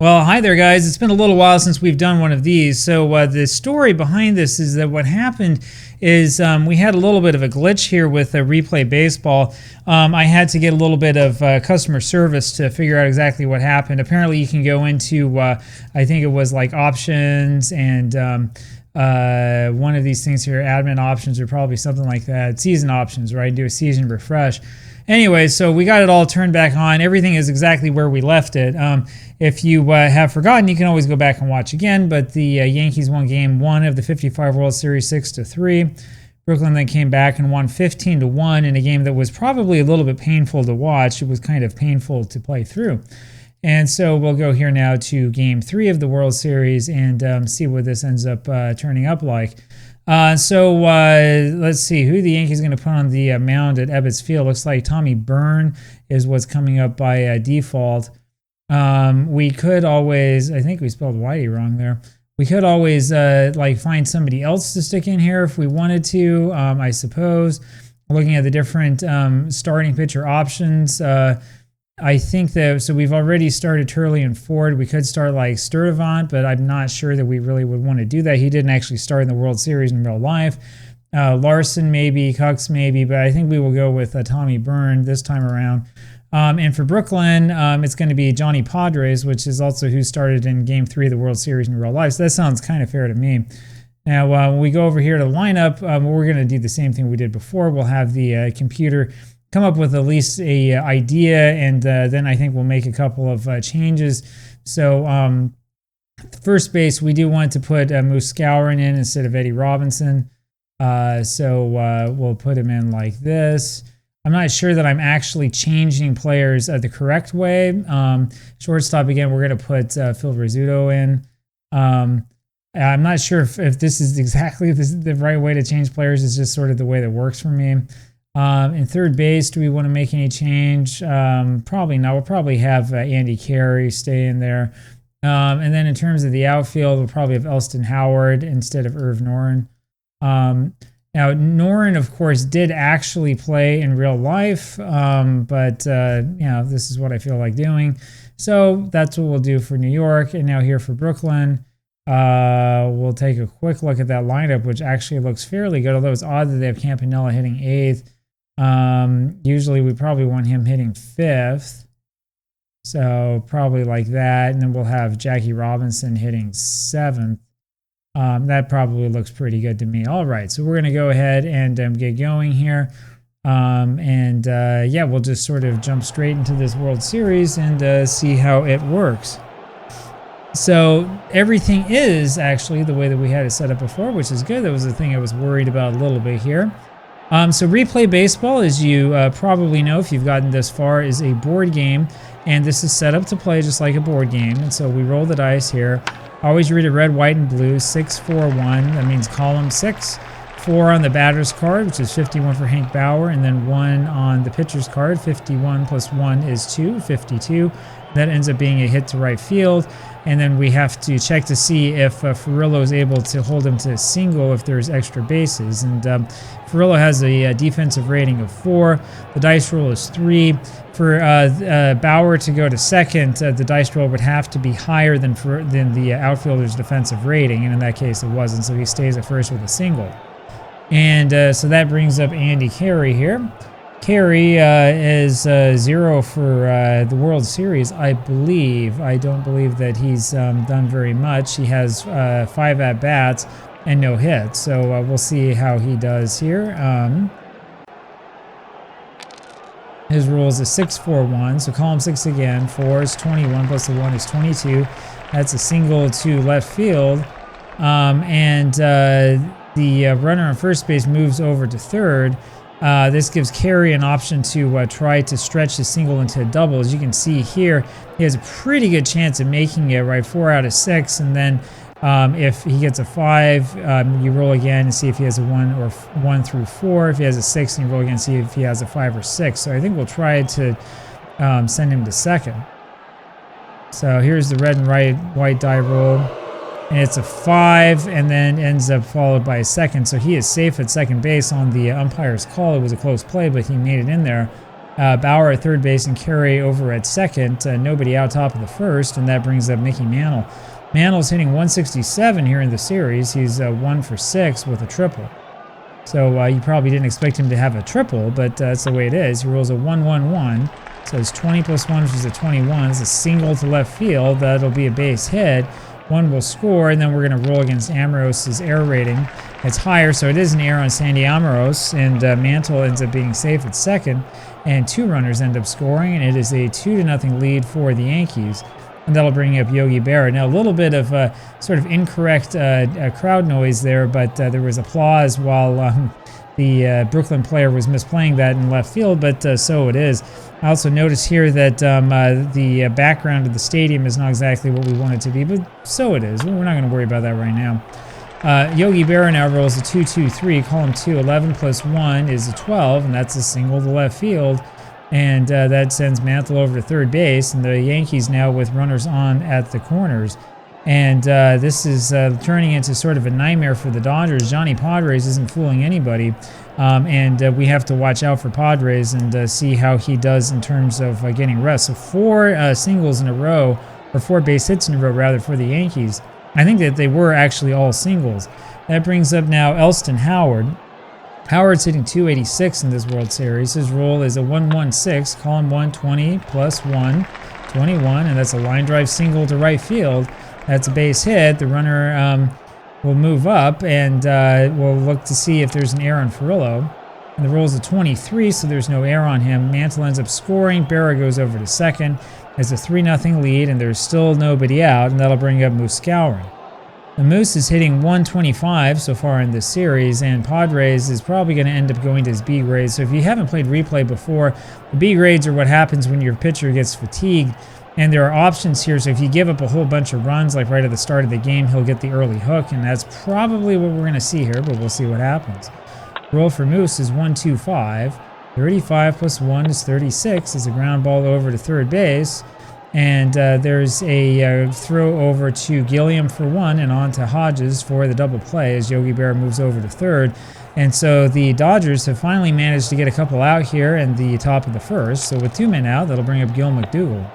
Well, hi there, guys. It's been a little while since we've done one of these. So the story behind this is that what happened is we had a little bit of a glitch here with Replay Baseball. I had to get a little bit of customer service to figure out exactly what happened. Apparently, you can go into, I think it was like options and one of these things here, admin options or probably something like that. Season options, right? Do a season refresh. Anyway, so we got it all turned back on. Everything is exactly where we left it. If you have forgotten, you can always go back and watch again. But the Yankees won Game 1 of the '55 World Series 6-3. Brooklyn then came back and won 15-1 in a game that was probably a little bit painful to watch. It was kind of painful to play through. And so we'll go here now to Game 3 of the World Series and see what this ends up turning up like. So let's see who the Yankees going to put on the mound at Ebbets Field. Looks like Tommy Byrne is what's coming up by default. We could always, I think we spelled Whitey wrong there. We could always like find somebody else to stick in here if we wanted to, I suppose. Looking at the different starting pitcher options, I think that, so we've already started Turley and Ford. We could start like Sturdivant, but I'm not sure that we really would want to do that. He didn't actually start in the World Series in real life. Larson maybe, Cox maybe, but I think we will go with Tommy Byrne this time around. And for Brooklyn, it's going to be Johnny Padres, which is also who started in Game 3 of the World Series in real life. So that sounds kind of fair to me. Now, when we go over here to the lineup, we're going to do the same thing we did before. We'll have the computer come up with at least a idea, and then I think we'll make a couple of changes. So first base, we do want to put Moose Skowron in instead of Eddie Robinson. So we'll put him in like this. I'm not sure that I'm actually changing players the correct way. Shortstop, again, we're going to put Phil Rizzuto in. I'm not sure if this is exactly the right way to change players. It's just sort of the way that works for me. In third base, do we want to make any change? Probably not. We'll probably have Andy Carey stay in there. And then in terms of the outfield, we'll probably have Elston Howard instead of Irv Noren. Now, Noren, of course, did actually play in real life, but this is what I feel like doing. So that's what we'll do for New York. And now here for Brooklyn, we'll take a quick look at that lineup, which actually looks fairly good, although it's odd that they have Campanella hitting 8th. Usually we probably want him hitting 5th. So probably like that. And then we'll have Jackie Robinson hitting 7th. That probably looks pretty good to me. All right, so we're going to go ahead and get going here. We'll just sort of jump straight into this World Series and see how it works. So everything is actually the way that we had it set up before, which is good. That was the thing I was worried about a little bit here. So Replay Baseball, as you probably know if you've gotten this far, is a board game. And this is set up to play just like a board game. And so we roll the dice here. Always read it red, white, and blue. 6, 4, 1. That means column 6. 4 on the batter's card, which is 51 for Hank Bauer. And then 1 on the pitcher's card. 51 plus 1 is 2, 52. That ends up being a hit to right field. And then we have to check to see if Furillo is able to hold him to a single if there's extra bases. And Furillo has a defensive rating of 4. The dice roll is 3. For Bauer to go to second, the dice roll would have to be higher than the outfielder's defensive rating. And in that case, it wasn't. So he stays at first with a single. And so that brings up Andy Carey here. Carey is 0 for the World Series, I believe. I don't believe that he's done very much. He has 5 at-bats and no hits. So we'll see how he does here. His rule is a 6-4-1. So column 6 again. 4 is 21 plus the 1 is 22. That's a single to left field. The runner on first base moves over to third. This gives Carey an option to try to stretch the single into a double. As you can see here, he has a pretty good chance of making it, right? 4 out of 6. And then if he gets a 5, you roll again and see if he has a 1 or 1 through 4. If he has a 6, you roll again and see if he has a 5 or 6. So I think we'll try to send him to second. So here's the red and white die roll. And it's a 5, and then ends up followed by a second. So he is safe at second base on the umpire's call. It was a close play, but he made it in there. Bauer at third base and Carey over at second. Nobody out top of the first, and that brings up Mickey Mantle. Mantle's hitting 167 here in the series. He's 1 for 6 with a triple. So you probably didn't expect him to have a triple, but that's the way it is. He rolls a 1-1-1. So it's 20 plus 1, which is a 21. It's a single to left field. That'll be a base hit. One will score, and then we're going to roll against Amoros' error rating. It's higher, so it is an error on Sandy Amoros, and Mantle ends up being safe at second, and 2 runners end up scoring, and it is a 2-0 lead for the Yankees. And that'll bring up Yogi Berra. Now, a little bit of sort of incorrect crowd noise there, but there was applause while the Brooklyn player was misplaying that in left field, but so it is. I also notice here that the background of the stadium is not exactly what we want it to be, but so it is. We're not going to worry about that right now. Yogi Berra now rolls a 2-2-3, column 2, 11 plus 1 is a 12, and that's a single to left field. And that sends Mantle over to third base, and the Yankees now with runners on at the corners. And this is turning into sort of a nightmare for the Dodgers. Johnny Padres isn't fooling anybody, and we have to watch out for Padres and see how he does in terms of getting rest. So 4 singles in a row, or 4 base hits in a row rather, for the Yankees. I think that they were actually all singles. That brings up now Elston Howard. Howard's hitting 286 in this World Series. His roll is a 1-1-6, column 1, 20 plus 1, 21, and that's a line drive single to right field. That's a base hit. The runner will move up, and we'll look to see if there's an error on Furillo. And the roll is a 23, so there's no error on him. Mantle ends up scoring. Berra goes over to second. Has a 3-0 lead, and there's still nobody out, and that'll bring up Muscowren. The Moose is hitting 125 so far in this series, and Padres is probably going to end up going to his B grades. So if you haven't played replay before, the B grades are what happens when your pitcher gets fatigued. And there are options here, so if you give up a whole bunch of runs, like right at the start of the game, he'll get the early hook, and that's probably what we're going to see here, but we'll see what happens. Roll for Moose is 1-2-5. 35 plus 1 is 36. Is a ground ball over to third base. And there's a throw over to Gilliam for 1 and on to Hodges for the double play as Yogi Berra moves over to third. And so the Dodgers have finally managed to get a couple out here in the top of the first. So with 2 men out, that'll bring up Gil McDougall.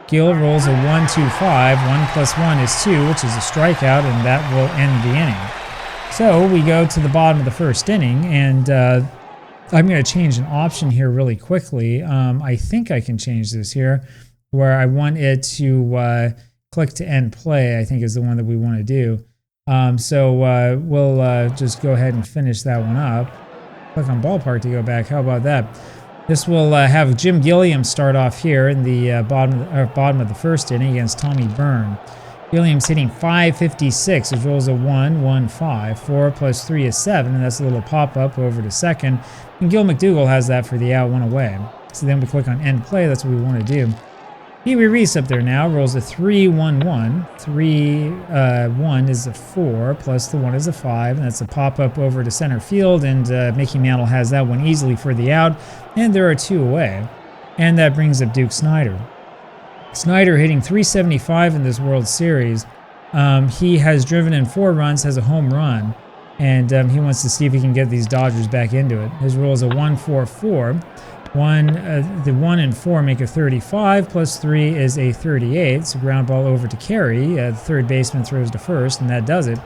Gil rolls a 1-2-5. 1 plus 1 is 2, which is a strikeout, and that will end the inning. So we go to the bottom of the first inning, and I'm going to change an option here really quickly. I think I can change this here, where I want it to click to end play, I think is the one that we want to do. So we'll just go ahead and finish that one up. Click on ballpark to go back. How about that? This will have Jim Gilliam start off here in the bottom of the first inning against Tommy Byrne. Gilliam's hitting 556. His rolls a 1-1-5. 4 plus 3 is 7, and that's a little pop-up over to second. And Gil McDougall has that for the out, 1 away. So then we click on end play. That's what we want to do. Pee-wee Reese up there now rolls a 3-1-1. 3-1 is a 4, plus the 1 is a 5, and that's a pop-up over to center field, and Mickey Mantle has that one easily for the out, and there are 2 away. And that brings up Duke Snider. Snider hitting 375 in this World Series. He has driven in 4 runs, has a home run, and he wants to see if he can get these Dodgers back into it. His roll is a 1-4-4. The 1 and 4 make a 35, plus 3 is a 38. It's a ground ball over to Carey. The third baseman throws to first, and that does it.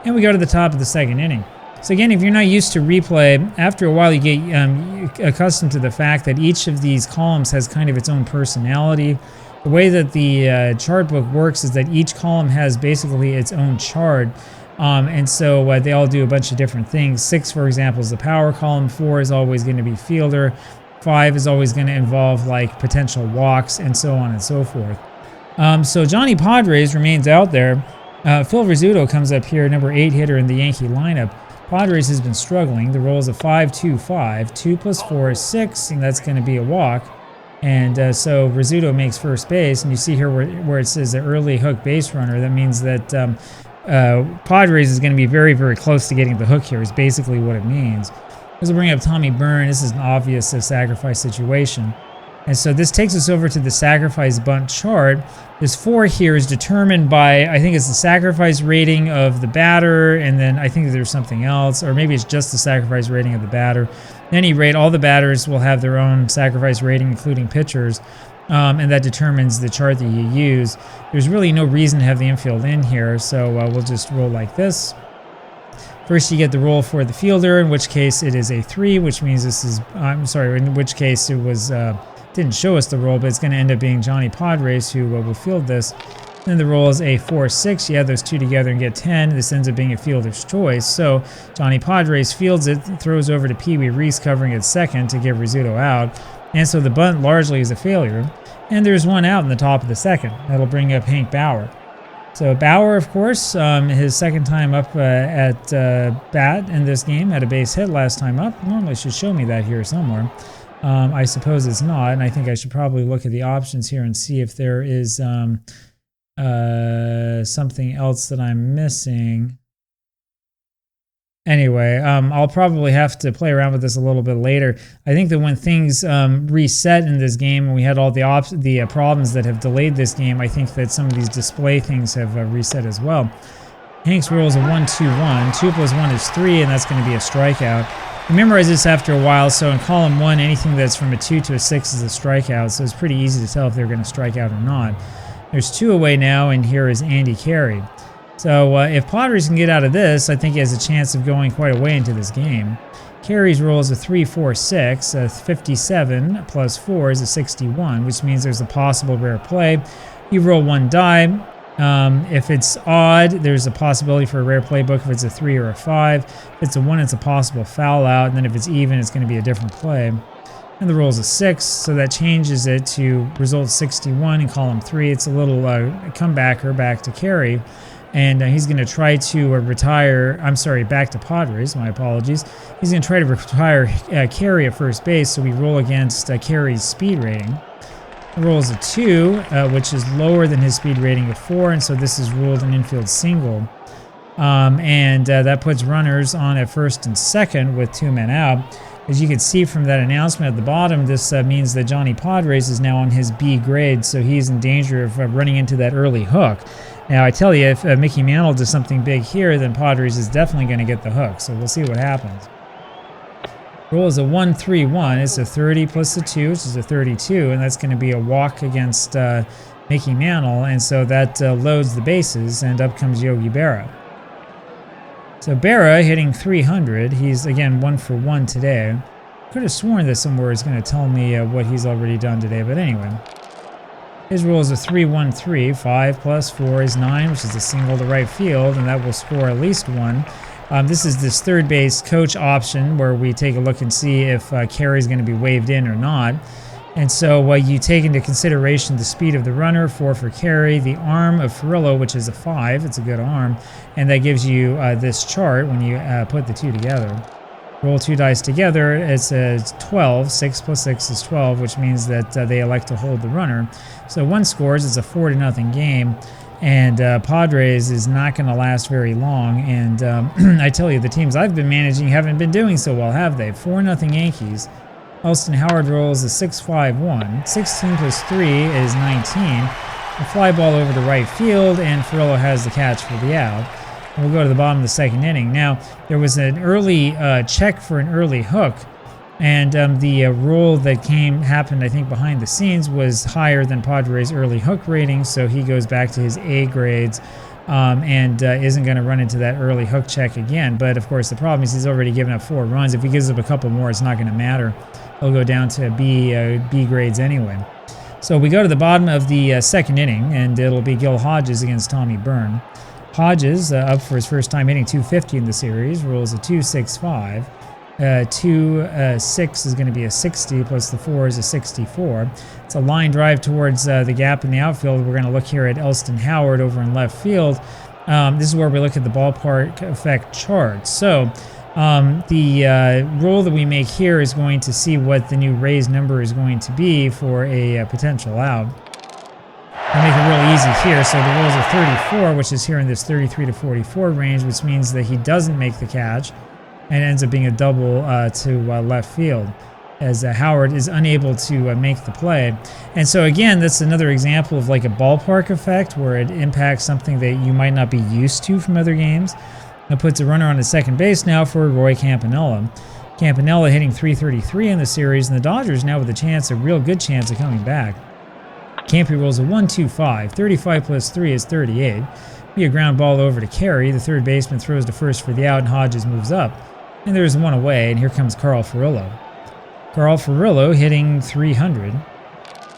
And we go to the top of the second inning. So again, if you're not used to replay, after a while you get accustomed to the fact that each of these columns has kind of its own personality. The way that the chart book works is that each column has basically its own chart. And so they all do a bunch of different things. 6, for example, is the power column. 4 is always going to be fielder. 5 is always going to involve like potential walks and so on and so forth. So Johnny Padres remains out there. Phil Rizzuto comes up here, number 8 hitter in the Yankee lineup. Padres has been struggling. The roll is a 5-2-5. 2 plus 4 is 6, and that's going to be a walk. And so Rizzuto makes first base, and you see here where it says the early hook base runner. That means that Padres is going to be very, very close to getting the hook here is basically what it means. This will bring up Tommy Byrne. This is an obvious sacrifice situation. And so this takes us over to the sacrifice bunt chart. This 4 here is determined by, I think it's the sacrifice rating of the batter, and then I think there's something else, or maybe it's just the sacrifice rating of the batter. At any rate, all the batters will have their own sacrifice rating, including pitchers, and that determines the chart that you use. There's really no reason to have the infield in here, so we'll just roll like this. First, you get the roll for the fielder, in which case it is a 3, which means this is, I'm sorry, in which case it was, didn't show us the roll, but it's going to end up being Johnny Padres who will field this. Then the roll is a 4-6. You add those two together and get 10. This ends up being a fielder's choice. So Johnny Padres fields it, throws over to Pee Wee Reese covering at second to get Rizzuto out. And so the bunt largely is a failure. And there's one out in the top of the second. That'll bring up Hank Bauer. So Bauer, of course, his second time up at bat in this game, had a base hit last time up. Normally it should show me that here somewhere. I suppose it's not, and I think I should probably look at the options here and see if there is something else that I'm missing. Anyway, I'll probably have to play around with this a little bit later. I think that when things reset in this game and we had all the problems that have delayed this game, I think that some of these display things have reset as well. Hank's rule is a 1-2-1. 2 plus 1 is 3, and that's going to be a strikeout. I memorize this after a while, so in column 1, anything that's from a 2 to a 6 is a strikeout, so it's pretty easy to tell if they're going to strike out or not. There's 2 away now, and here is Andy Carey. So if Padres can get out of this, I think he has a chance of going quite a way into this game. Carey's roll is a 3-4-6. 57 plus 4 is a 61, which means there's a possible rare play. You roll 1 die. If it's odd, there's a possibility for a rare playbook if it's a 3 or a 5. If it's a 1, it's a possible foul out. And then if it's even, it's going to be a different play. And the roll is a 6, so that changes it to result 61 in column 3. It's a little comebacker back to Carey. And he's going to try to retire, I'm sorry, back to Padres, my apologies. He's going to try to retire Carey at first base, so we roll against Carey's speed rating. The roll is a 2, which is lower than his speed rating of 4, and so this is ruled an infield single. That puts runners on at first and second with 2 men out. As you can see from that announcement at the bottom, this means that Johnny Padres is now on his B grade, so he's in danger of running into that early hook. Now, I tell you, if Mickey Mantle does something big here, then Padres is definitely going to get the hook, so we'll see what happens. Roll is a 1-3-1. It's a 30 plus a 2, which is a 32, and that's going to be a walk against Mickey Mantle, and so that loads the bases, and up comes Yogi Berra. So Berra hitting 300. He's, again, 1 for 1 today. Could have sworn that somewhere is going to tell me what he's already done today, but anyway. His roll is a 3-1-3. 5 plus 4 is 9, which is a single to right field, and that will score at least 1. This is this third base coach option where we take a look and see if Carey's going to be waved in or not. And so you take into consideration the speed of the runner, 4 for Carey, the arm of Furillo, which is a 5. It's a good arm. And that gives you this chart when you put the two together. Roll 2 dice together, it's a 12. 6 plus 6 is 12, which means that they elect to hold the runner. So 1 scores, it's a 4-0 game. And Padres is not going to last very long. And I tell you, the teams I've been managing haven't been doing so well, have they? 4-0 Yankees. Elston Howard rolls a 6-5-1. 16 plus 3 is 19. A fly ball over the right field, and Furillo has the catch for the out. We'll go to the bottom of the second inning. Now, there was an early check for an early hook, and the rule that happened, I think, behind the scenes was higher than Padres' early hook rating, so he goes back to his A grades and isn't going to run into that early hook check again. But, of course, the problem is he's already given up 4 runs. If he gives up a couple more, it's not going to matter. He'll go down to B grades anyway. So we go to the bottom of the second inning, and it'll be Gil Hodges against Tommy Byrne. Hodges, up for his first time hitting 250 in the series, rolls a 2-6-5. 2-6 is going to be a 60, plus the 4 is a 64. It's a line drive towards the gap in the outfield. We're going to look here at Elston Howard over in left field. This is where we look at the ballpark effect chart. So the roll that we make here is going to see what the new Rays number is going to be for a potential out. We'll make it really easy here. So the rolls are 34, which is here in this 33 to 44 range, which means that he doesn't make the catch and ends up being a double to left field, as Howard is unable to make the play. And so again, that's another example of like a ballpark effect where it impacts something that you might not be used to from other games. It puts a runner on the second base now for Roy Campanella. Campanella hitting .333 in the series, and the Dodgers now with a real good chance of coming back. Campy rolls a 1-2-5. 35 plus 3 is 38. Be a ground ball over to Carey. The third baseman throws to first for the out, and Hodges moves up. And there's one away, and here comes Carl Furillo. Carl Furillo hitting .300.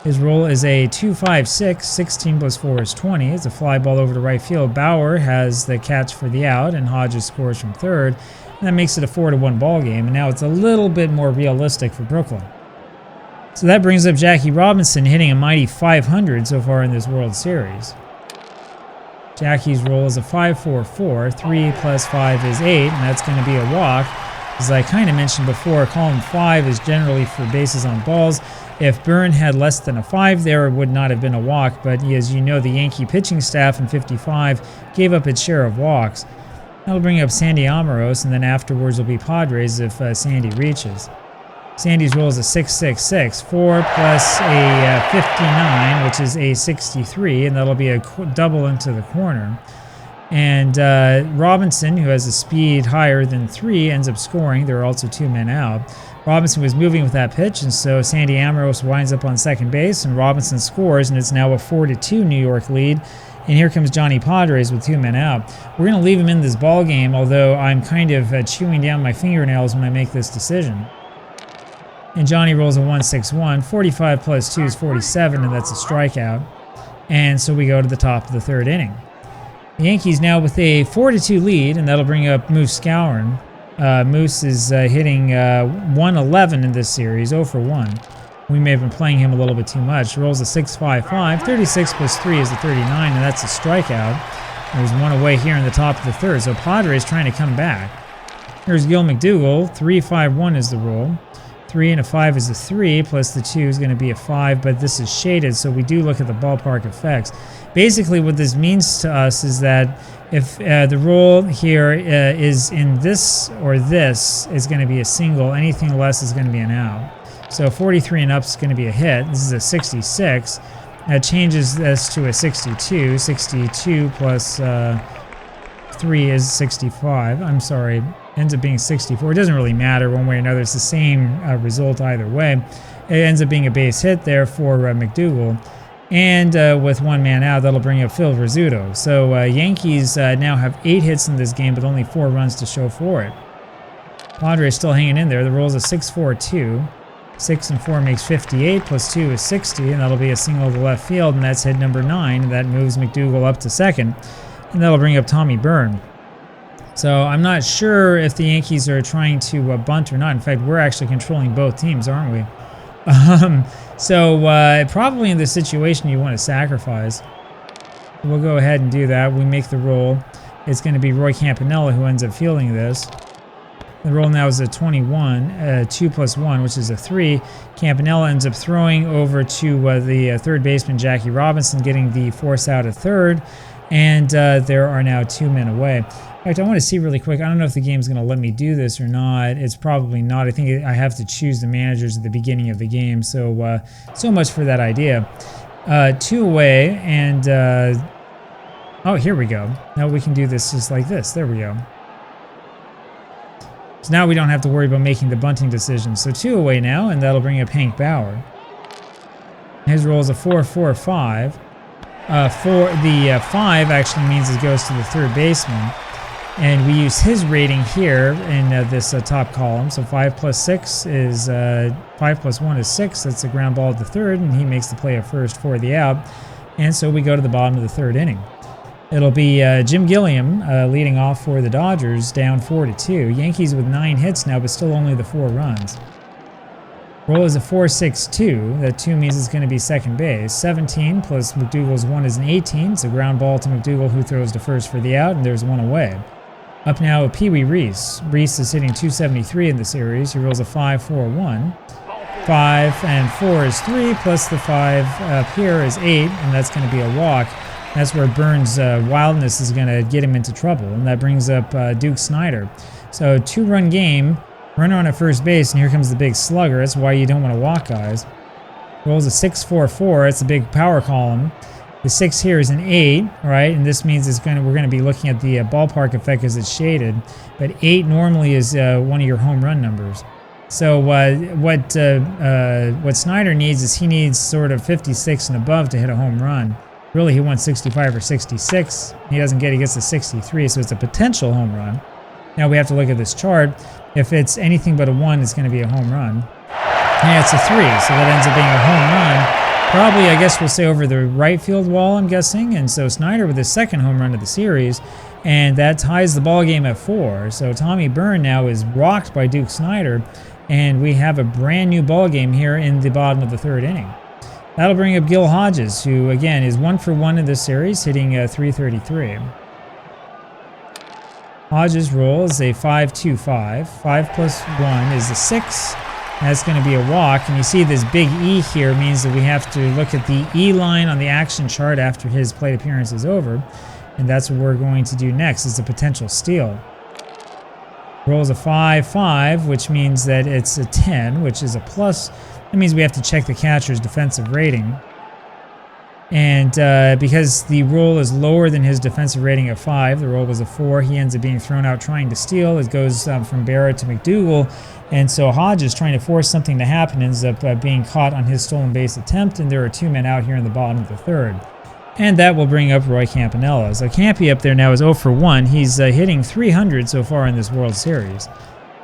His roll is a 2-5-6. 16 plus 4 is 20. It's a fly ball over to right field. Bauer has the catch for the out, and Hodges scores from third. And that makes it a 4-1 ball game, and now it's a little bit more realistic for Brooklyn. So that brings up Jackie Robinson hitting a mighty .500 so far in this World Series. Jackie's roll is a 5-4-4. 3 plus 5 is 8, and that's going to be a walk. As I kind of mentioned before, column 5 is generally for bases on balls. If Byrne had less than a 5 there, it would not have been a walk, but as you know, the Yankee pitching staff in 55 gave up its share of walks. That'll bring up Sandy Almiros, and then afterwards will be Padres if Sandy reaches. Sandy's roll is a 6-6-6. 4 plus a 59, which is a 63, and that'll be a double into the corner. And Robinson, who has a speed higher than 3, ends up scoring. There are also 2 men out. Robinson was moving with that pitch, and so Sandy Almiros winds up on second base, and Robinson scores, and it's now a 4-2 New York lead. And here comes Johnny Padres with 2 men out. We're going to leave him in this ball game, although I'm kind of chewing down my fingernails when I make this decision. And Johnny rolls a 1-6-1. 45 plus 2 is 47, and that's a strikeout. And so we go to the top of the third inning. The Yankees now with a 4-2 lead, and that'll bring up Moose Skowron. Moose is hitting 111 in this series, 0 for 1. We may have been playing him a little bit too much. Rolls a 6-5-5. 36 plus 3 is a 39, and that's a strikeout. There's one away here in the top of the third, so Padres trying to come back. Here's Gil McDougall. 3-5-1 is the roll. 3 and a 5 is a 3, plus the 2 is going to be a 5, but this is shaded, so we do look at the ballpark effects. Basically, what this means to us is that if the roll here is in this or this is going to be a single, anything less is going to be an out. So 43 and up is going to be a hit. This is a 66. That changes this to a 62. 62 plus 3 is 65. I'm sorry. Ends up being 64. It doesn't really matter one way or another. It's the same result either way. It ends up being a base hit there for McDougall. And with 1 man out, that'll bring up Phil Rizzuto. So Yankees now have 8 hits in this game, but only 4 runs to show for it. Padres still hanging in there. The roll is a 6-4-2. 6 and 4 makes 58, plus 2 is 60, and that'll be a single to left field, and that's hit number 9, and that moves McDougall up to second, and that'll bring up Tommy Byrne. So I'm not sure if the Yankees are trying to bunt or not. In fact, we're actually controlling both teams, aren't we? Probably in this situation you want to sacrifice. We'll go ahead and do that. We make the roll. It's going to be Roy Campanella who ends up fielding this. The roll now is a 21, 2 plus 1, which is a 3. Campanella ends up throwing over to the third baseman, Jackie Robinson, getting the force out at third. And there are now 2 men away. In fact, I want to see really quick. I don't know if the game's going to let me do this or not. It's probably not. I think I have to choose the managers at the beginning of the game. So, so much for that idea. 2 away, and oh, here we go. Now we can do this just like this. There we go. So now we don't have to worry about making the bunting decision. So 2 away now, and that'll bring up Hank Bauer. His roll is a 4-4-5. The 5 actually means it goes to the third baseman. And we use his rating here in this top column. So 5 plus 6 is 5 plus 1 is 6. That's a ground ball at the third, and he makes the play at first for the out. And so we go to the bottom of the third inning. It'll be Jim Gilliam leading off for the Dodgers, down 4-2. Yankees with 9 hits now, but still only the 4 runs. Roll is a 4-6-2. That 2 means it's going to be second base. 17 plus McDougall's 1 is an 18. It's a ground ball to McDougall, who throws to first for the out, and there's 1 away. Up now, Pee Wee Reese. Reese is hitting .273 in the series. He rolls a 5-4-1. 5 and 4 is 3, plus the 5 up here is 8, and that's going to be a walk. That's where Burns' wildness is going to get him into trouble, and that brings up Duke Snider. So 2-run game, runner on at first base, and here comes the big slugger. That's why you don't want to walk guys. Rolls a 6-4-4. It's a big power column. The 6 here is an 8, right? And this means we're going to be looking at the ballpark effect as it's shaded. But 8 normally is one of your home run numbers. So what Snyder needs is he needs sort of 56 and above to hit a home run. Really, he wants 65 or 66. He doesn't get, he gets a 63, so it's a potential home run. Now we have to look at this chart. If it's anything but a 1, it's going to be a home run. Yeah, it's a 3, so that ends up being a home run. Probably, I guess we'll say over the right field wall, I'm guessing. And so Snyder with his second home run of the series, and that ties the ball game at 4. So Tommy Byrne now is rocked by Duke Snyder, and we have a brand new ball game here in the bottom of the 3rd inning. That'll bring up Gil Hodges, who again is 1 for 1 in this series, hitting .333. Hodges rolls a 5-2-5. 5 plus 1 is a 6. That's going to be a walk, and you see this big E here means that we have to look at the E line on the action chart after his plate appearance is over, and that's what we're going to do next, is a potential steal. Rolls a 5-5, which means that it's a 10, which is a plus. That means we have to check the catcher's defensive rating. And because the roll is lower than his defensive rating of 5, the roll was a 4, he ends up being thrown out trying to steal. It goes from Barrett to McDougal, and so Hodges, trying to force something to happen, ends up being caught on his stolen base attempt, and there are 2 men out here in the bottom of the 3rd. And that will bring up Roy Campanella. So Campy up there now is 0 for 1. He's hitting 300 so far in this World Series.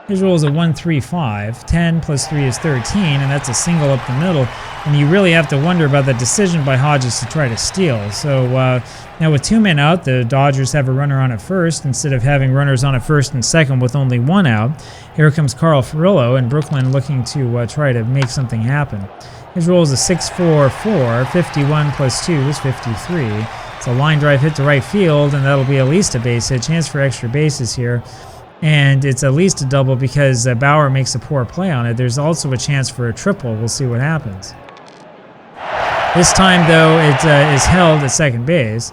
His roll is a 1-3-5. 10 plus 3 is 13, and that's a single up the middle. And you really have to wonder about the decision by Hodges to try to steal. So now with 2 men out, the Dodgers have a runner on at first instead of having runners on at first and second with only 1 out. Here comes Carl Furillo, and Brooklyn looking to try to make something happen. His roll is a 6-4-4. 51 plus 2 is 53. It's a line drive hit to right field, and that'll be at least a base hit. Chance for extra bases here. And it's at least a double because Bauer makes a poor play on it. There's also a chance for a triple. We'll see what happens. This time, though, it is held at second base.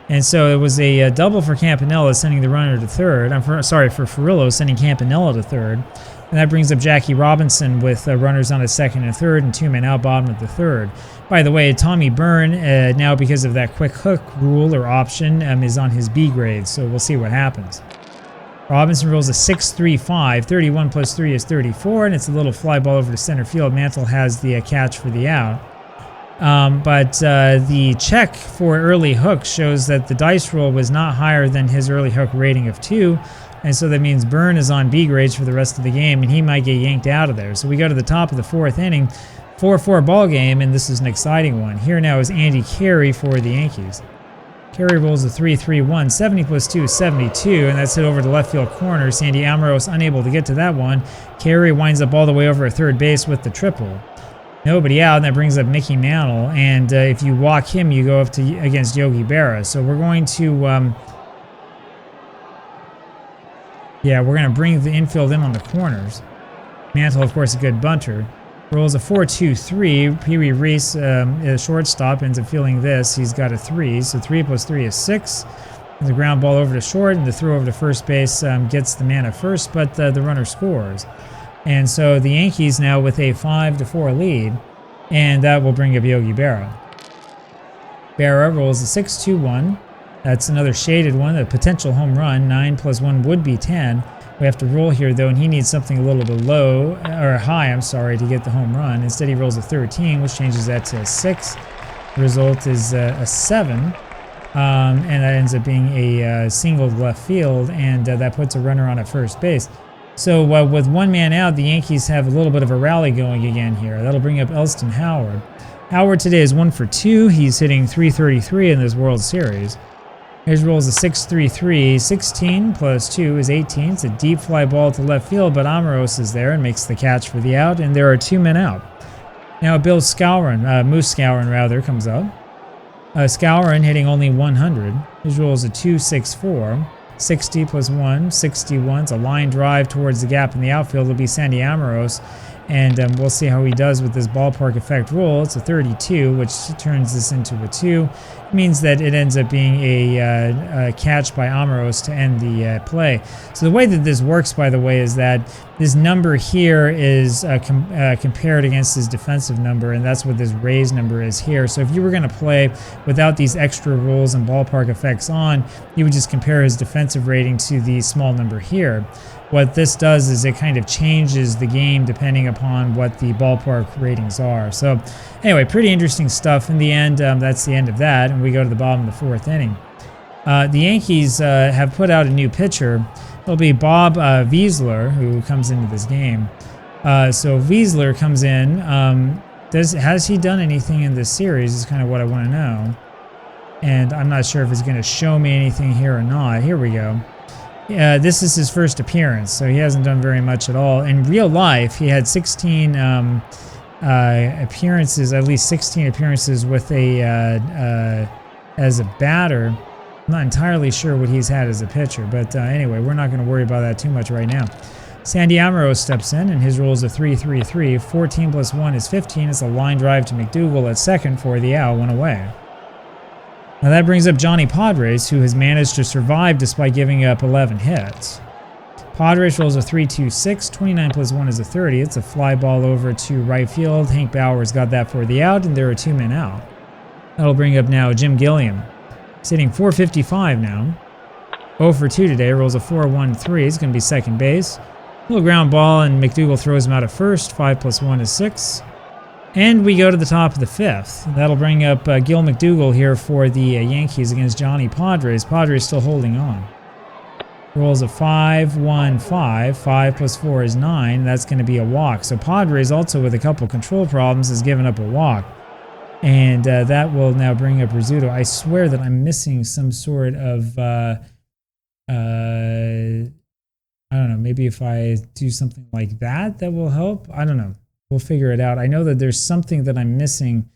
And so it was a double for Campanella, sending the runner to third. For Furillo, sending Campanella to third. And that brings up Jackie Robinson with runners on at second and third and 2 men out bottom of the 3rd. By the way, Tommy Byrne, now because of that quick hook rule or option, is on his B grade. So we'll see what happens. Robinson rolls a 6-3-5. 31 plus 3 is 34, and it's a little fly ball over to center field. Mantle has the catch for the out. But the check for early hook shows that the dice roll was not higher than his early hook rating of 2, and so that means Byrne is on B grades for the rest of the game, and he might get yanked out of there. So we go to the top of the 4th inning, 4-4 ball game, and this is an exciting one. Here now is Andy Carey for the Yankees. Carey rolls a 3-3-1. 70 plus 2 is 72, and that's hit over the left field corner. Sandy Almiros unable to get to that one. Carey winds up all the way over at third base with the triple. Nobody out, and that brings up Mickey Mantle. And if you walk him, you go up to against Yogi Berra. So we're going to, we're going to bring the infield in on the corners. Mantle, of course, a good bunter. Rolls a 4-2-3. Pee Wee Reese, a shortstop, ends up feeling this. He's got a 3, so 3 plus 3 is 6. And the ground ball over to short, and the throw over to first base gets the man at first, but the runner scores. And so the Yankees now with a 5-4 lead, and that will bring up Yogi Berra. Berra rolls a 6-2-1. That's another shaded one, a potential home run. 9 plus 1 would be 10. We have to roll here, though, and he needs something a little bit low, or high, I'm sorry, to get the home run. Instead, he rolls a 13, which changes that to a 6. The result is a 7, and that ends up being a single to left field, and that puts a runner on at first base. So with 1 man out, the Yankees have a little bit of a rally going again here. That'll bring up Elston Howard. Howard today is 1 for 2. He's hitting .333 in this World Series. His roll is a 6-3-3. 16 plus 2 is 18. It's a deep fly ball to left field, but Almiros is there and makes the catch for the out, and there are 2 men out. Now Bill Skowron, Moose Skowron rather, comes up. Skowron hitting only 100. His roll is a 2-6-4. 60 plus 1, 61. It's a line drive towards the gap in the outfield. It'll be Sandy Almiros, and we'll see how he does with this ballpark effect roll. It's a 32, which turns this into a 2. means that it ends up being a catch by Amoros to end the play. So the way that this works, by the way, is that this number here is compared against his defensive number, and that's what this raise number is here. So if you were going to play without these extra rules and ballpark effects on, you would just compare his defensive rating to the small number here. What this does is it kind of changes the game depending upon what the ballpark ratings are. So anyway, pretty interesting stuff. In the end, that's the end of that, and we go to the bottom of the 4th inning. The Yankees have put out a new pitcher. It'll be Bob Wiesler, who comes into this game. So Wiesler comes in. Has he done anything in this series is kind of what I want to know. And I'm not sure if it's going to show me anything here or not. Here we go. This is his first appearance, so he hasn't done very much at all. In real life, he had 16 appearances, at least 16 appearances with as a batter. I'm not entirely sure what he's had as a pitcher, but anyway, we're not going to worry about that too much right now. Sandy Amaro steps in, and his role is a 3-3-3. 14 plus 1 is 15. It's a line drive to McDougal at second for the out, 1 away. Now that brings up Johnny Padres, who has managed to survive despite giving up 11 hits. Padres rolls a 3-2-6, 29 plus 1 is a 30. It's a fly ball over to right field. Hank Bauer's got that for the out, and there are 2 men out. That'll bring up now Jim Gilliam. He's hitting .455 now. 0 for 2 today, rolls a 4-1-3. It's going to be second base. Little ground ball, and McDougal throws him out at first. 5 plus 1 is 6. And we go to the top of the 5th. That'll bring up Gil McDougal here for the Yankees against Johnny Padres. Padres still holding on. Rolls a 5-1-5. 5 plus 4 is 9. That's going to be a walk. So Padres, also with a couple control problems, has given up a walk. And that will now bring up Rizzuto. I swear that I'm missing some sort of... I don't know. Maybe if I do something like that, that will help. I don't know. We'll figure it out. I know that there's something that I'm missing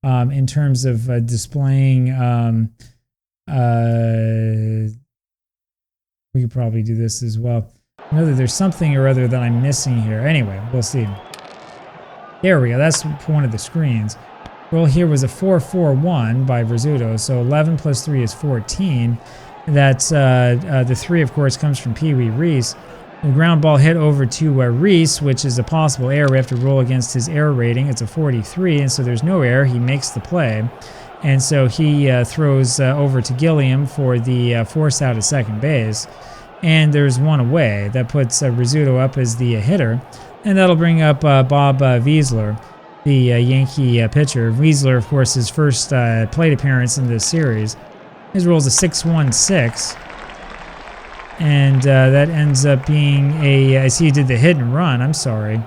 in terms of displaying. We could probably do this as well. I know that there's something or other that I'm missing here. Anyway, we'll see. There we go. That's one of the screens. Roll here was a 4-4-1 by Rizzuto. So 11 plus 3 is 14. That's the 3, of course, comes from Pee Wee Reese. The ground ball hit over to Reese, which is a possible error. We have to roll against his error rating. It's a 43, and so there's no error. He makes the play. And so he throws over to Gilliam for the force out at second base. And there's 1 away. That puts Rizzuto up as the hitter. And that'll bring up Bob Wiesler, the Yankee pitcher. Wiesler, of course, his first plate appearance in this series. His roll is a 6-1-6. And that ends up being I see he did the hit and run, I'm sorry.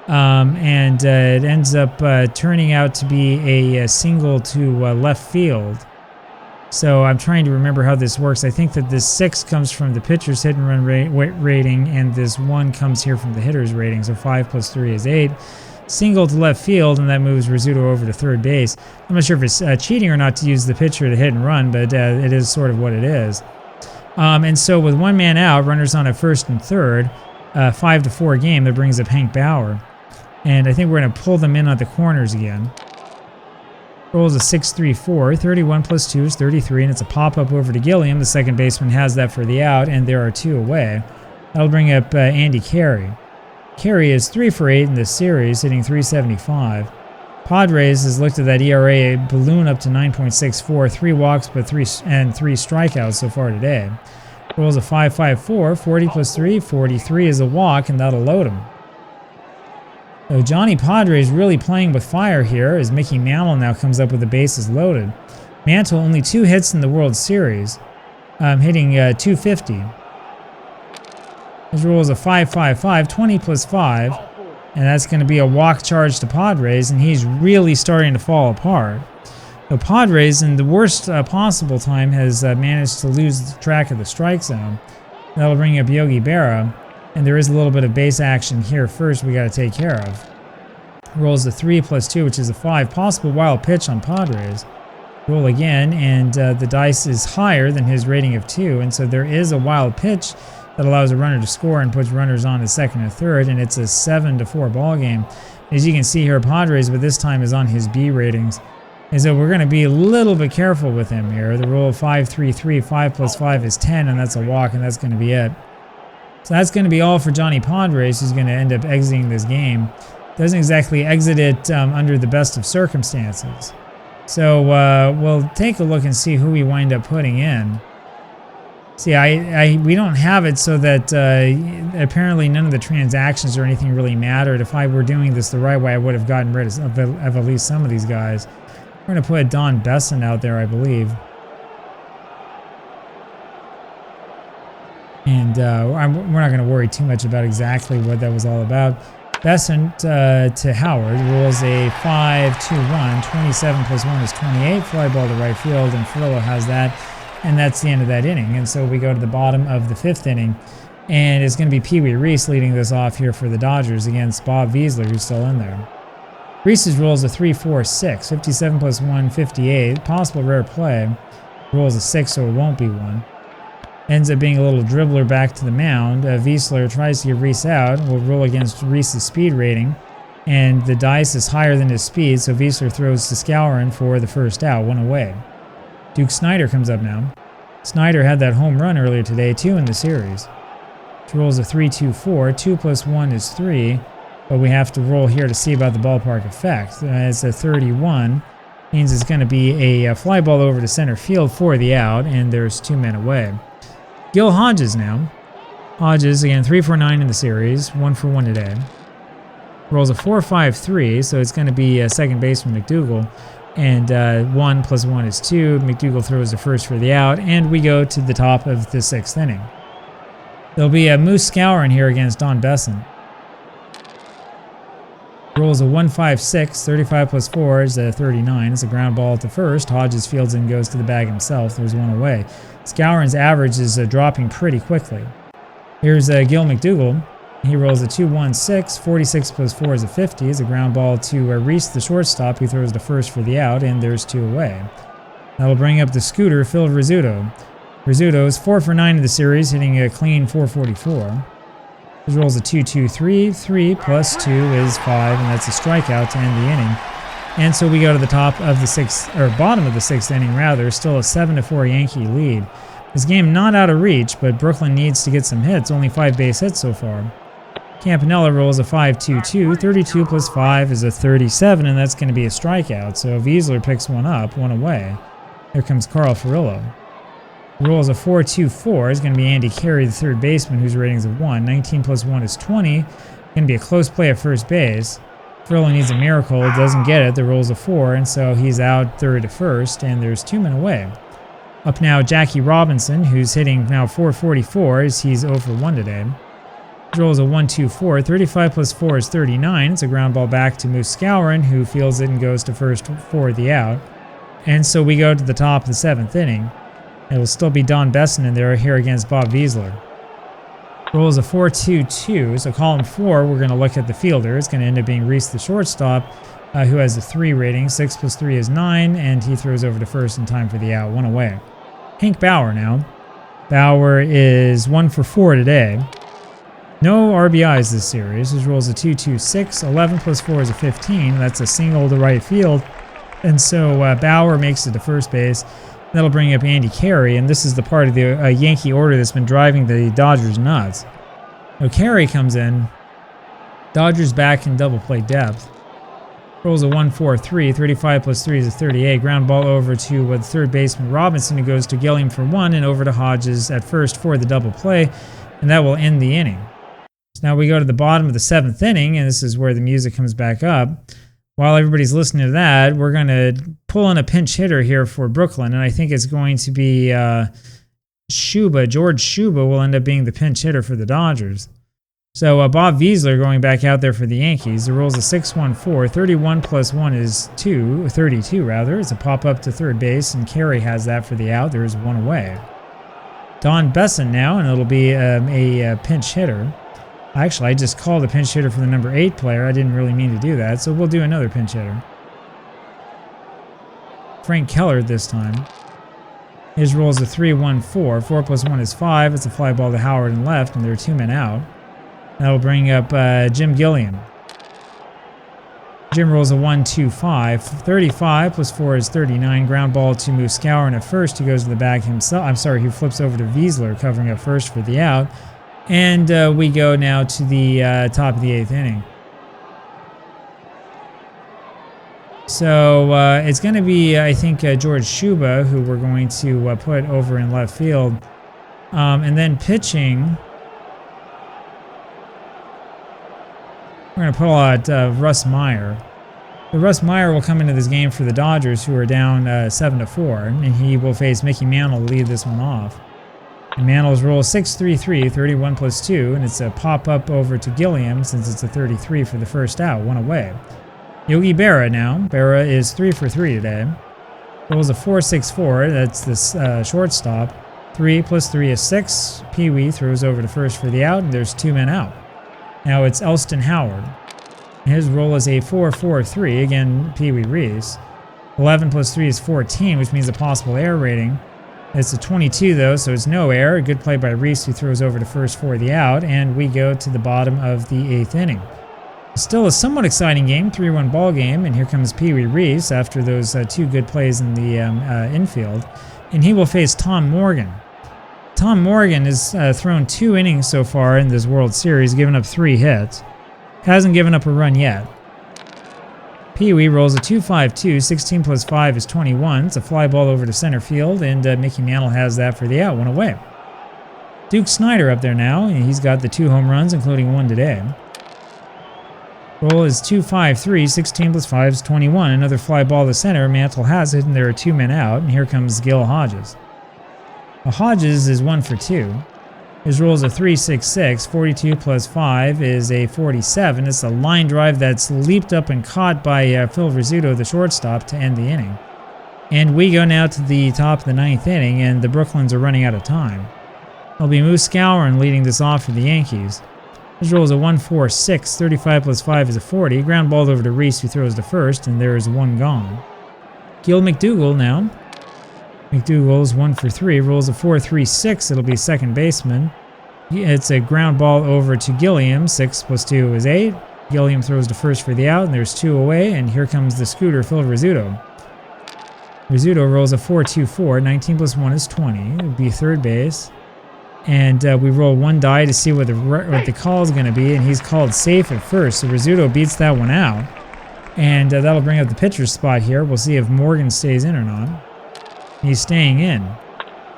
And it ends up turning out to be a single to left field. So I'm trying to remember how this works. I think that this 6 comes from the pitcher's hit and run rating, and this 1 comes here from the hitter's rating. So 5 plus 3 is 8. Single to left field, and that moves Rizzuto over to third base. I'm not sure if it's cheating or not to use the pitcher to hit and run, but it is sort of what it is. And so with 1 man out, runners on at first and third, 5-4 game, that brings up Hank Bauer. And I think we're going to pull them in at the corners again. Rolls a 6-3-4. 31 plus 2 is 33, and it's a pop-up over to Gilliam. The second baseman has that for the out, and there are 2 away. That'll bring up Andy Carey. Carey is 3 for 8 in this series, hitting .375. Padres has looked at that ERA balloon up to 9.64, 3 walks but 3 strikeouts so far today. Rolls a 5-5-4, 40 plus 3, 43 is a walk, and that'll load him. So Johnny Padres really playing with fire here as Mickey Mantle now comes up with the bases loaded. Mantle only 2 hits in the World Series, hitting .250. His roll is a 5-5-5, 20 plus 5. And that's going to be a walk charge to Padres, and he's really starting to fall apart. So Padres, in the worst possible time, has managed to lose track of the strike zone. That'll bring up Yogi Berra, and there is a little bit of base action here first we got to take care of. Rolls a 3 plus 2, which is a 5. Possible wild pitch on Padres. Roll again, and the dice is higher than his rating of 2, and so there is a wild pitch that allows a runner to score and puts runners on at second and third, and it's a 7-4 ball game. As you can see here, Padres, but this time is on his B ratings. is that we're going to be a little bit careful with him here. The rule of 5-3-3, 5 plus 5 is 10, and that's a walk, and that's going to be it. So that's going to be all for Johnny Padres, who's going to end up exiting this game. Doesn't exactly exit it under the best of circumstances. So we'll take a look and see who we wind up putting in. See, we don't have it so that apparently none of the transactions or anything really mattered. If I were doing this the right way, I would have gotten rid of at least some of these guys. We're going to put Don Besson out there, I believe. And we're not going to worry too much about exactly what that was all about. Besson to Howard rules a 5-2-1. 27 plus 1 is 28. Fly ball to right field, and Furillo has that. And that's the end of that inning. And so we go to the bottom of the 5th inning. And it's going to be Pee Wee Reese leading this off here for the Dodgers against Bob Wiesler, who's still in there. Reese's rolls a 3-4-6. 57 plus 1, 58. Possible rare play. Rolls a 6, so it won't be 1. Ends up being a little dribbler back to the mound. Wiesler tries to get Reese out. Will roll against Reese's speed rating. And the dice is higher than his speed, so Wiesler throws to Skowron for the first out, 1 away. Duke Snider comes up now. Snider had that home run earlier today, 2 in the series. He rolls a 3-2-4. 2 plus 1 is 3. But we have to roll here to see about the ballpark effect. It's a 31. Means it's going to be a fly ball over to center field for the out, and there's 2 men away. Gil Hodges now. Hodges, again, 3-for-9 in the series, 1-for-1 today. Rolls a 4-5-3, so it's going to be second baseman McDougal. And 1 plus 1 is 2. McDougal throws the first for the out, and we go to the top of the 6th inning. There'll be a Moose Skowron here against Don Besson. Rolls a 1-5-6. 35 plus 4 is a 39. It's a ground ball to first. Hodges fields and goes to the bag himself. There's 1 away. Skowron's average is dropping pretty quickly. Here's Gil McDougal. He rolls a 2-1-6. 46 plus 4 is a 50. It's a ground ball to Reese, the shortstop, who throws the first for the out, and there's 2 away. That'll bring up the scooter, Phil Rizzuto. Rizzuto is 4-for-9 in the series, hitting a clean 444. He rolls a 2-2-3. 3 plus 2 is 5, and that's a strikeout to end the inning. And so we go to the top of the 6th, or bottom of the 6th inning rather, still a 7-4 Yankee lead. This game not out of reach, but Brooklyn needs to get some hits, only 5 base hits so far. Campanella rolls a 5-2-2. 32 plus 5 is a 37, and that's going to be a strikeout. So Wiesler picks 1 up, 1 away. Here comes Carl Furillo. Rolls a 4-2-4. It's going to be Andy Carey, the third baseman, whose rating is a 1. 19 plus 1 is 20. Going to be a close play at first base. Furillo needs a miracle. Doesn't get it. The roll's a 4, and so he's out third to first, and there's 2 men away. Up now, Jackie Robinson, who's hitting now 444, as he's 0 for 1 today. Rolls a 1-2-4. 35 plus 4 is 39. It's a ground ball back to Moose Skowron, who fields it and goes to first for the out. And so we go to the top of the 7th inning. It will still be Don Besson in there here against Bob Wiesler. Rolls a 4-2-2. So column 4, we're going to look at the fielder. It's going to end up being Reese, the shortstop, who has a 3 rating. 6 plus 3 is 9, and he throws over to first in time for the out. 1 away. Hank Bauer now. Bauer is 1 for 4 today. No RBIs this series. His rolls a 2-2-6. 11 plus 4 is a 15. That's a single to right field. And so Bauer makes it to first base. That'll bring up Andy Carey, and this is the part of the Yankee order that's been driving the Dodgers nuts. So Carey comes in. Dodgers back in double play depth. Rolls a 1-4-3. 35 plus 3 is a 38. Ground ball over to the third baseman Robinson, who goes to Gilliam for 1, and over to Hodges at first for the double play, and that will end the inning. So now we go to the bottom of the 7th inning, and this is where the music comes back up. While everybody's listening to that, we're going to pull in a pinch hitter here for Brooklyn, and I think it's going to be Schuba. George Schuba will end up being the pinch hitter for the Dodgers. So Bob Wiesler going back out there for the Yankees. The rolls a 6-1-4. 31 plus 1 is 32 rather. It's a pop up to third base, and Carey has that for the out. There's 1 away. Don Besson now, and it'll be a pinch hitter. Actually, I just called a pinch hitter for the number 8 player. I didn't really mean to do that, so we'll do another pinch hitter. Frank Keller this time. His roll is a 3-1-4. 4 plus 1 is 5. It's a fly ball to Howard and left, and there are 2 men out. That'll bring up Jim Gilliam. Jim rolls a 1-2-5. 35 plus 4 is 39. Ground ball to Muscower at first. He goes to the bag himself. I'm sorry, he flips over to Wiesler, covering up first for the out. And we go now to the top of the 8th inning. So it's going to be, I think, George Shuba, who we're going to put over in left field. And then pitching, we're going to put out Russ Meyer. So Russ Meyer will come into this game for the Dodgers, who are down 7-4, and he will face Mickey Mantle to lead this one off. And Mantle's roll 6-3-3, 31 plus 2, and it's a pop-up over to Gilliam since it's a 33 for the first out, one away. Yogi Berra now. Berra is 3 for 3 today. Rolls a 4-6-4, that's the shortstop. 3 plus 3 is 6. Pee-wee throws over to first for the out, and there's 2 men out. Now it's Elston Howard. His roll is a 4-4-3, again, Pee-wee Reese. 11 plus 3 is 14, which means a possible error rating. It's a 22, though, so it's no error. A good play by Reese, who throws over to first for the out, and we go to the bottom of the 8th inning. Still a somewhat exciting game, 3-1 ball game, and here comes Pee-wee Reese after those 2 good plays in the infield, and he will face Tom Morgan. Tom Morgan has thrown 2 innings so far in this World Series, given up 3 hits. Hasn't given up a run yet. Pee-wee rolls a 2-5-2, 16 plus 5 is 21. It's a fly ball over to center field, and Mickey Mantle has that for the out, 1 away. Duke Snider up there now, and he's got the 2 home runs, including 1 today. Roll is 2-5-3, 16 plus 5 is 21. Another fly ball to center. Mantle has it, and there are 2 men out. And here comes Gil Hodges. Well, Hodges is 1 for 2. His roll is a 3-6-6. 42 plus 5 is a 47. It's a line drive that's leaped up and caught by Phil Rizzuto, the shortstop, to end the inning. And we go now to the top of the 9th inning, and the Brooklyns are running out of time. It'll be Moose Skowron leading this off for the Yankees. His roll is a 1-4-6, 35 plus 5 is a 40. Ground ball over to Reese, who throws to first, and there is 1 gone. Gil McDougall now. McDougall is 1 for 3, rolls a 4-3-6, it'll be second baseman. It's a ground ball over to Gilliam, 6 plus 2 is 8. Gilliam throws to first for the out, and there's 2 away, and here comes the scooter, Phil Rizzuto. Rizzuto rolls a 4-2-4, 19 plus 1 is 20, it would be third base. And we roll 1 die to see what the call is going to be, and he's called safe at first, so Rizzuto beats that one out. And that'll bring up the pitcher's spot here. We'll see if Morgan stays in or not. He's staying in.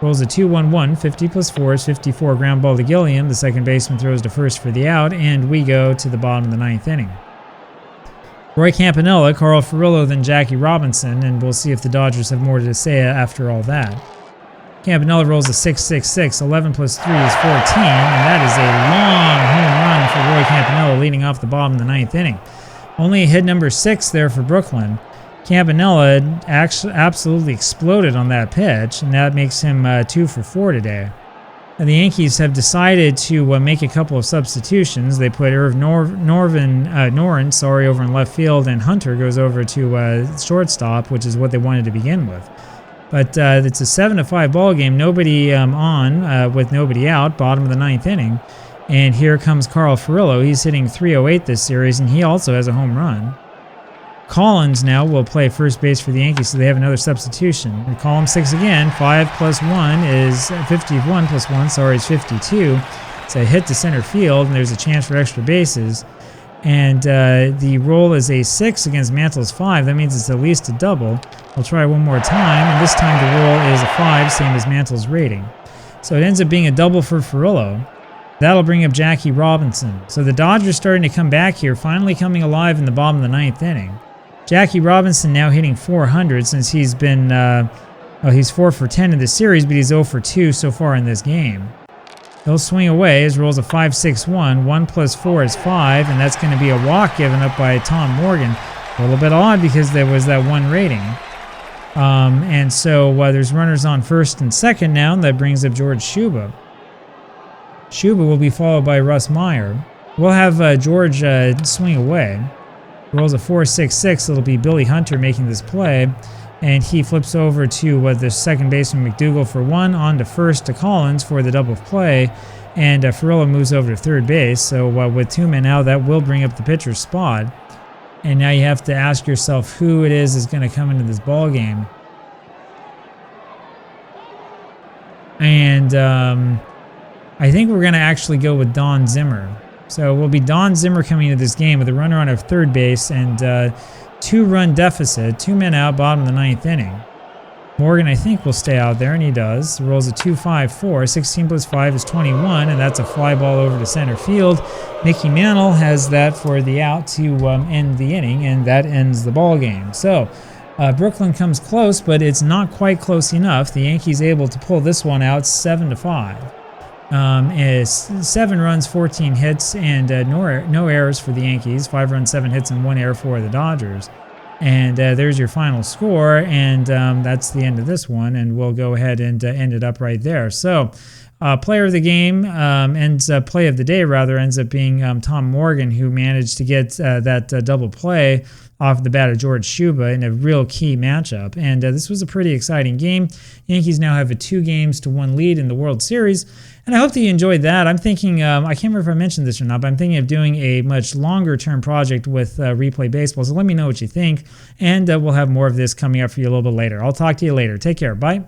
Rolls a 2-1-1, 50 plus 4 is 54. Ground ball to Gilliam. The second baseman throws to first for the out, and we go to the bottom of the 9th inning. Roy Campanella, Carl Furillo, then Jackie Robinson, and we'll see if the Dodgers have more to say after all that. Campanella rolls a 6-6-6, 11 plus 3 is 14, and that is a long home run for Roy Campanella leading off the bottom of the 9th inning. Only hit number 6 there for Brooklyn. Campanella absolutely exploded on that pitch, and that makes him 2 for 4 today. And the Yankees have decided to make a couple of substitutions. They put Irv Noren over in left field, and Hunter goes over to shortstop, which is what they wanted to begin with. But it's a 7-5 ball game. Nobody on with nobody out. Bottom of the 9th inning, and here comes Carl Furillo. He's hitting .308 this series, and he also has a home run. Collins now will play first base for the Yankees, so they have another substitution. And column 6 again. 5 plus 1 is 51 plus 1. Sorry, is 52. It's a hit to center field, and there's a chance for extra bases. And the roll is a 6 against Mantle's 5. That means it's at least a double. We'll try one more time, and this time the roll is a 5, same as Mantle's rating. So it ends up being a double for Furillo. That'll bring up Jackie Robinson. So the Dodgers starting to come back here, finally coming alive in the bottom of the 9th inning. Jackie Robinson now hitting .400 since he's been, he's 4 for 10 in this series, but he's 0 for 2 so far in this game. He'll swing away. His roll's a 5-6-1. 1 plus 4 is 5, and that's going to be a walk given up by Tom Morgan. A little bit odd because there was that 1 rating. And so there's runners on first and second now, and that brings up George Shuba. Shuba will be followed by Russ Meyer. We'll have George swing away. Rolls a 4-6-6. It'll be Billy Hunter making this play. And he flips over to the second baseman McDougall for 1, on to first to Collins for the double play. And Furillo moves over to third base. So with 2 men out, that will bring up the pitcher's spot. And now you have to ask yourself who it is going to come into this ball game. And I think we're going to actually go with Don Zimmer. So it will be Don Zimmer coming into this game with a runner on of third base and 2-run deficit, 2 men out, bottom of the 9th inning. Morgan, I think, will stay out there, and he does. He rolls a 2.54. 16 plus 5 is 21, and that's a fly ball over to center field. Mickey Mantle has that for the out to end the inning, and that ends the ball game. So Brooklyn comes close, but it's not quite close enough. The Yankees able to pull this one out 7-5. Is 7 runs, 14 hits, and no errors for the Yankees. 5 runs, 7 hits, and 1 error for the Dodgers. And there's your final score, and that's the end of this one, and we'll go ahead and end it up right there. So player of the game play of the day ends up being Tom Morgan, who managed to get that double play off the bat of George Shuba in a real key matchup. And this was a pretty exciting game. Yankees now have a 2-1 lead in the World Series. And I hope that you enjoyed that. I'm thinking, I can't remember if I mentioned this or not, but I'm thinking of doing a much longer term project with Replay Baseball. So let me know what you think. And we'll have more of this coming up for you a little bit later. I'll talk to you later. Take care. Bye.